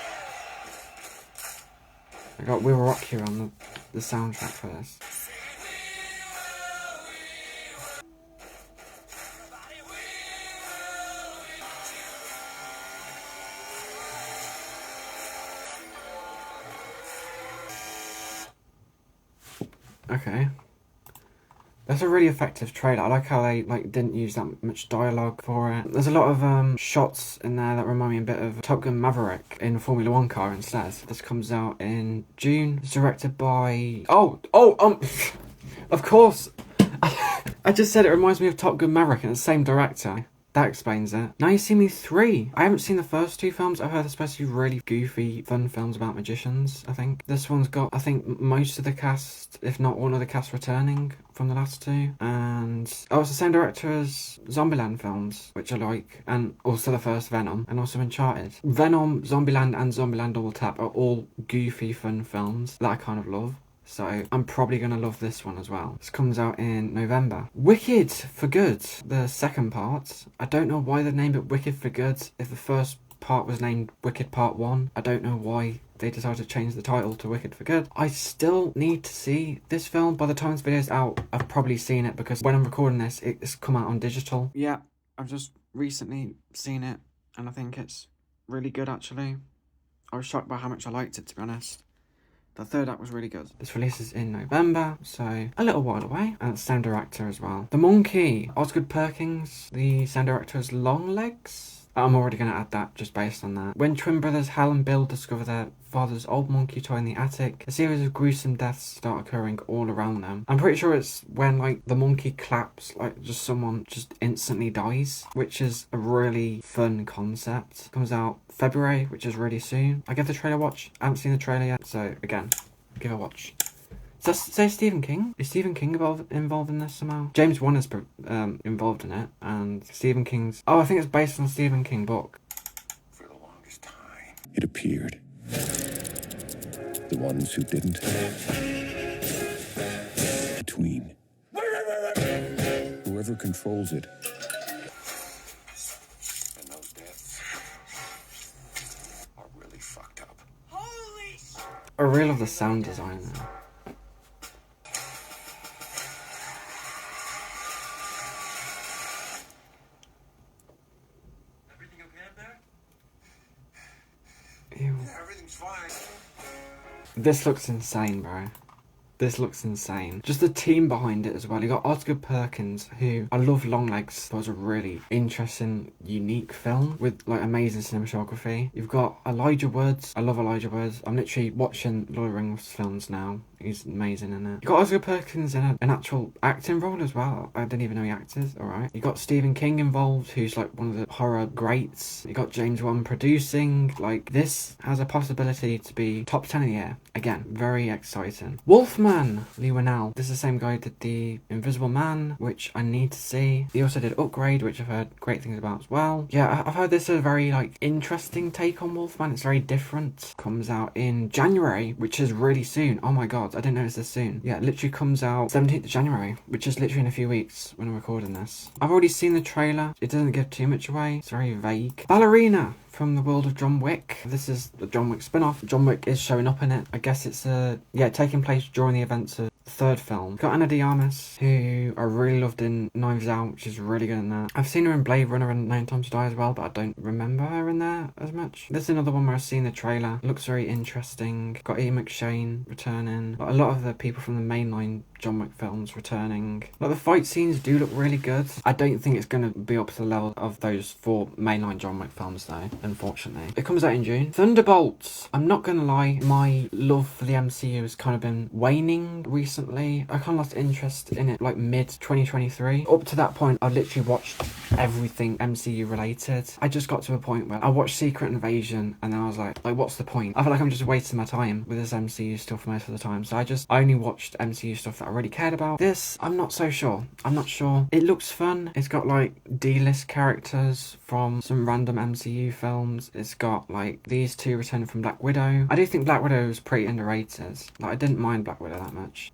I got We Will Rock You on the soundtrack for this. Okay. That's a really effective trailer. I like how they didn't use that much dialogue for it. There's a lot of shots in there that remind me a bit of Top Gun Maverick in a Formula 1 car instead. This comes out in June. It's directed by... of course! I just said it reminds me of Top Gun Maverick and it's the same director. That explains it. Now You See Me 3. I haven't seen the first two films. I've heard they're supposed to be really goofy, fun films about magicians, I think. This one's got, I think, most of the cast, if not all of the cast, returning from the last two. And, it's the same director as Zombieland films, which I like. And also the first Venom, and also Uncharted. Venom, Zombieland, and Zombieland Double Tap are all goofy, fun films that I kind of love. So I'm probably going to love this one as well. This comes out in November. Wicked for Good, the second part. I don't know why they named it Wicked for Good if the first part was named Wicked Part 1. I don't know why they decided to change the title to Wicked for Good. I still need to see this film. By the time this video's out, I've probably seen it because when I'm recording this, it's come out on digital. Yeah, I've just recently seen it and I think it's really good actually. I was shocked by how much I liked it, to be honest. The third act was really good. This releases in November, so a little while away. And it's same director as well. The Monkey, Osgood Perkins. The same director is Longlegs. I'm already going to add that just based on that. When twin brothers Hal and Bill discover their father's old monkey toy in the attic, a series of gruesome deaths start occurring all around them. I'm pretty sure it's when the monkey claps, just someone just instantly dies, which is a really fun concept. Comes out February, which is really soon. I give the trailer a watch. I haven't seen the trailer yet, so again, give it a watch. Does that say Stephen King? Is Stephen King involved in this somehow? James Wan is involved in it, and Stephen King's... Oh, I think it's based on a Stephen King book. For the longest time, It appeared. The ones who didn't. Between. Whoever controls it. and those deaths are really fucked up. Holy! I really love the sound design there. Everything's fine. This looks insane, bro. This looks insane. Just the team behind it as well. You got Osgood Perkins, who I love Longlegs. That was a really interesting, unique film with amazing cinematography. You've got Elijah Woods. I love Elijah Woods. I'm literally watching Lord of the Rings films now. You He's amazing in it. You got Oscar Perkins in an actual acting role as well. I didn't even know he acted. Alright. You got Stephen King involved, who's like one of the horror greats. You got James Wan producing. Like, this has a possibility to be top 10 of the year. Again, very exciting. Wolfman, Lee Winnell. This is the same guy who did The Invisible Man, which I need to see. He also did Upgrade, which I've heard great things about as well. Yeah, I've heard this is a very like interesting take on Wolfman. It's very different. Comes out in January, which is really soon. Oh my god, I didn't know it was this soon. Yeah, it literally comes out 17th of January, which is literally in a few weeks when I'm recording this. I've already seen the trailer. It doesn't give too much away. It's very vague. Ballerina, from the world of John Wick. This is the John Wick spin-off. John Wick is showing up in it. I guess it's taking place during the events of the third film. Got Ana de Armas, who I really loved in Knives Out, which is really good in that. I've seen her in Blade Runner and 9 Times to Die as well, but I don't remember her in there as much. This is another one where I've seen the trailer. Looks very interesting. Got Ian McShane returning. Got a lot of the people from the mainline John Wick films returning. Like, the fight scenes do look really good. I don't think it's going to be up to the level of those 4 mainline John Wick films though, unfortunately. It comes out in June. Thunderbolts. I'm not going to lie, my love for the MCU has kind of been waning recently. I kind of lost interest in it like mid 2023. Up to that point, I literally watched everything MCU related. I just got to a point where I watched Secret Invasion and then I was like what's the point? I feel like I'm just wasting my time with this MCU stuff most of the time. So I only watched MCU stuff that I really cared about. This, I'm not so sure. I'm not sure. It looks fun. It's got like D-list characters from some random MCU films. It's got like these two returning from Black Widow. I do think Black Widow was pretty underrated. Like, I didn't mind Black Widow that much.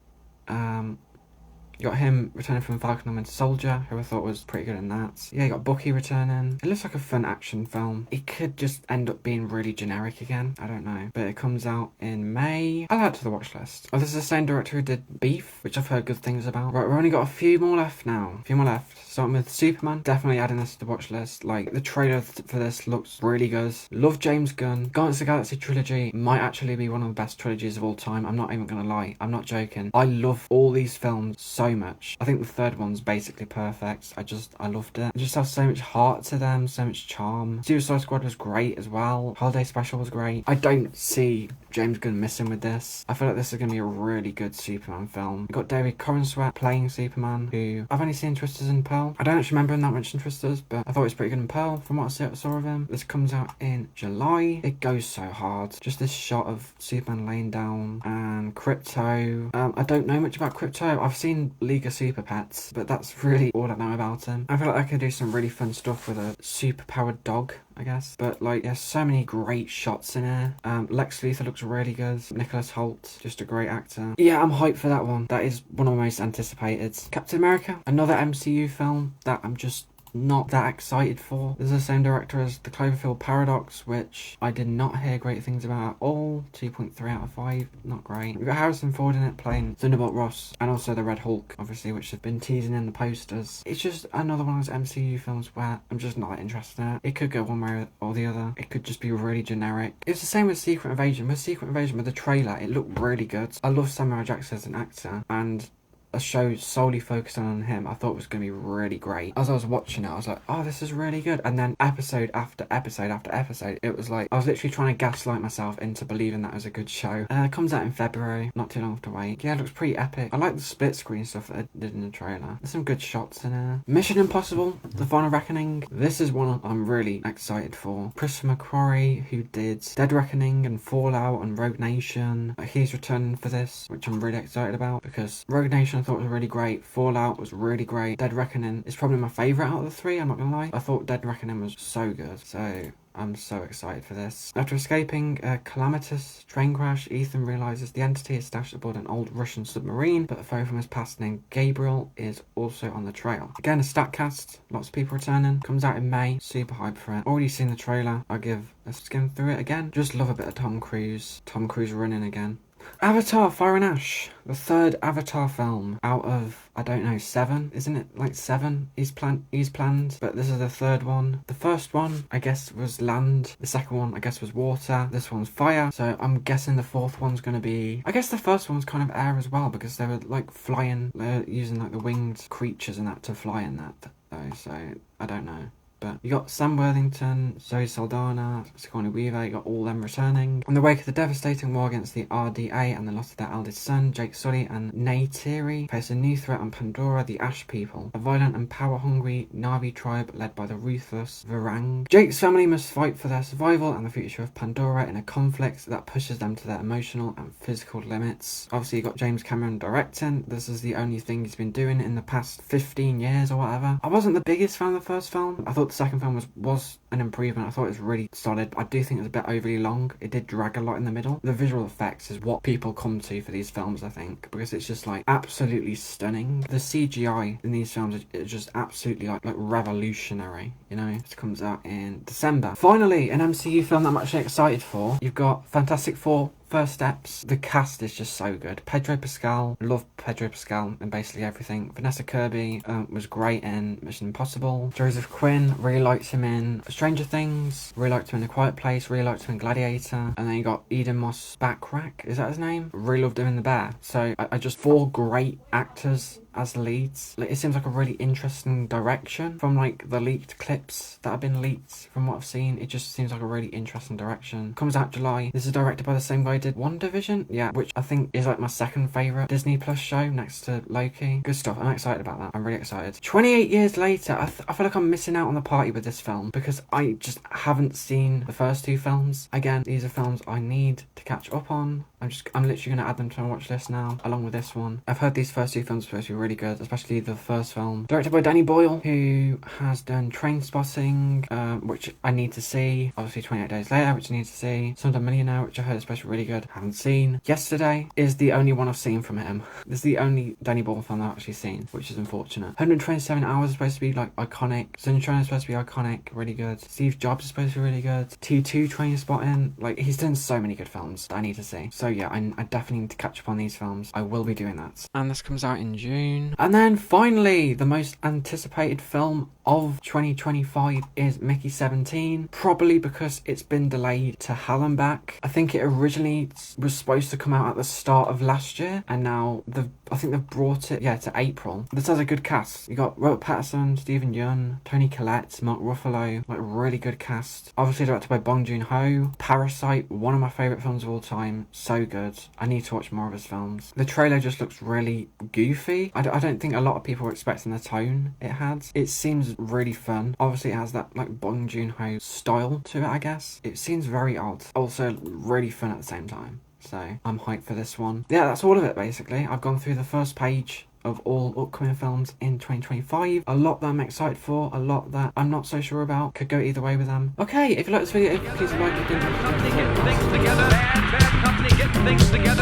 You got him returning from Falcon and Winter Soldier, who I thought was pretty good in that. Yeah, you got Bucky returning. It looks like a fun action film. It could just end up being really generic again. I don't know. But it comes out in May. I'll add to the watch list. Oh, this is the same director who did Beef, which I've heard good things about. Right, we've only got a few more left now. A few more left. Starting with Superman. Definitely adding this to the watch list. Like, the trailer for this looks really good. Love James Gunn. Guardians of the Galaxy trilogy might actually be one of the best trilogies of all time. I'm not even gonna lie. I'm not joking. I love all these films so much. I think the third one's basically perfect. I loved it. It just has so much heart to them, so much charm. Suicide Squad was great as well. Holiday Special was great. I don't see James Gunn missing with this. I feel like this is going to be a really good Superman film. You've got David Corenswet playing Superman, who I've only seen Twisters in Pearl. I don't actually remember him that much in Twisters, but I thought he was pretty good in Pearl from what I saw of him. This comes out in July. It goes so hard. Just this shot of Superman laying down and Crypto. I don't know much about Crypto. I've seen League of Super Pets, but that's really all I know about him. I feel like I could do some really fun stuff with a super-powered dog, I guess. But like, there's so many great shots in here. Lex Luthor looks really good. Nicholas Hoult, just a great actor. Yeah, I'm hyped for that one. That is one of my most anticipated. Captain America, another MCU film that I'm just not that excited for. This is the same director as The Cloverfield Paradox, which I did not hear great things about at all. 2.3 out of 5, not great. We've got Harrison Ford in it playing Thunderbolt Ross, and also the Red Hulk, obviously, which has been teasing in the posters. It's just another one of those MCU films where I'm just not interested in it. It could go one way or the other. It could just be really generic. It's the same with Secret Invasion. With Secret Invasion, with the trailer, it looked really good. I love Samuel L. Jackson as an actor, and a show solely focused on him I thought was going to be really great. As I was watching it, I was like, oh, this is really good. And then episode after episode after episode, it was like I was literally trying to gaslight myself into believing that was a good show. It comes out in February, not too long to wait. Yeah, it looks pretty epic. I like the split screen stuff that they did in the trailer. There's some good shots in there. Mission Impossible, The Final Reckoning. This is one I'm really excited for. Christopher McQuarrie, who did Dead Reckoning and Fallout and Rogue Nation, he's returning for this, which I'm really excited about, because Rogue Nation I thought was really great. Fallout was really great. Dead Reckoning is probably my favourite out of the 3, I'm not gonna lie. I thought Dead Reckoning was so good. So I'm so excited for this. After escaping a calamitous train crash, Ethan realises the entity is stashed aboard an old Russian submarine, but a foe from his past named Gabriel is also on the trail. Again, a stat cast, lots of people returning. Comes out in May, super hyped for it. Already seen the trailer, I'll give a skim through it again. Just love a bit of Tom Cruise. Tom Cruise running again. Avatar Fire and Ash, the third Avatar film out of, I don't know, 7, isn't it? Like 7 he's planned, but this is the third one. The first one, I guess, was land. The second one, I guess, was water. This one's fire. So I'm guessing the fourth one's going to be, I guess the first one's kind of air as well, because they were like flying, using like the winged creatures and that to fly in that though. So I don't know. but you got Sam Worthington, Zoe Saldana, Sigourney Weaver, you got all them returning. On the wake of the devastating war against the RDA and the loss of their eldest son, Jake Sully and Neytiri face a new threat on Pandora, the Ash People, a violent and power-hungry Na'vi tribe led by the ruthless Varang. Jake's family must fight for their survival and the future of Pandora in a conflict that pushes them to their emotional and physical limits. Obviously, you got James Cameron directing. This is the only thing he's been doing in the past 15 years or whatever. I wasn't the biggest fan of the first film. I thought the second film was an improvement. I thought it was really solid. I do think it was a bit overly long. It did drag a lot in the middle. The visual effects is what people come to for these films, I think, because it's just like absolutely stunning. The CGI in these films is just absolutely like revolutionary, you know. It comes out in December. Finally, an MCU film that I'm actually excited for. You've got Fantastic Four First Steps. The cast is just so good. Pedro Pascal, love Pedro Pascal in basically everything. Vanessa Kirby was great in Mission Impossible. Joseph Quinn, really liked him in Stranger Things, really liked him in A Quiet Place, really liked him in Gladiator. And then you got Eden Moss Backrack, is that his name? Really loved him in The Bear. So I just 4 great actors as leads. Like, it seems like a really interesting direction from like the leaked clips that have been leaked. From what I've seen, it just seems like a really interesting direction. Comes out July. This is directed by the same guy who did WandaVision, yeah, which I think is like my second favourite Disney Plus show next to Loki. Good stuff. I'm excited about that. I'm really excited. 28 years later, I feel like I'm missing out on the party with this film because I just haven't seen the first 2 films. Again, these are films I need to catch up on. I'm literally going to add them to my watch list now, along with this one. I've heard these first 2 films are supposed to be really good, especially the first film. Directed by Danny Boyle, who has done Trainspotting, which I need to see. Obviously 28 Days Later, which I need to see. Slumdog Millionaire, which I heard is supposed to be really good. Haven't seen. Yesterday is the only one I've seen from him. This is the only Danny Boyle film I've actually seen, which is unfortunate. 127 Hours is supposed to be like iconic. Sunshine is supposed to be iconic, really good. Steve Jobs is supposed to be really good. T2 Trainspotting. Like, he's done so many good films that I need to see. So yeah, I definitely need to catch up on these films. I will be doing that. And this comes out in June. And then finally, the most anticipated film of 2025 is Mickey 17, probably because it's been delayed to hell and back. I think it originally was supposed to come out at the start of last year, and now I think they've brought it to April. This has a good cast. You got Robert Pattinson, Stephen Yeun, Toni Collette, Mark Ruffalo, like really good cast. Obviously directed by Bong Joon-ho. Parasite, one of my favourite films of all time, so good. I need to watch more of his films. The trailer just looks really goofy. I don't think a lot of people were expecting the tone it had. It seems really fun. Obviously it has that like Bong Joon-ho style to it, I guess. It seems very odd, also really fun at the same time. So I'm hyped for this one. Yeah, that's all of it basically. I've gone through the first page of all upcoming films in 2025. A lot that I'm excited for, a lot that I'm not so sure about. Could go either way with them. Okay, if you like this video, please like it. Company getting things together. Bad company getting things together.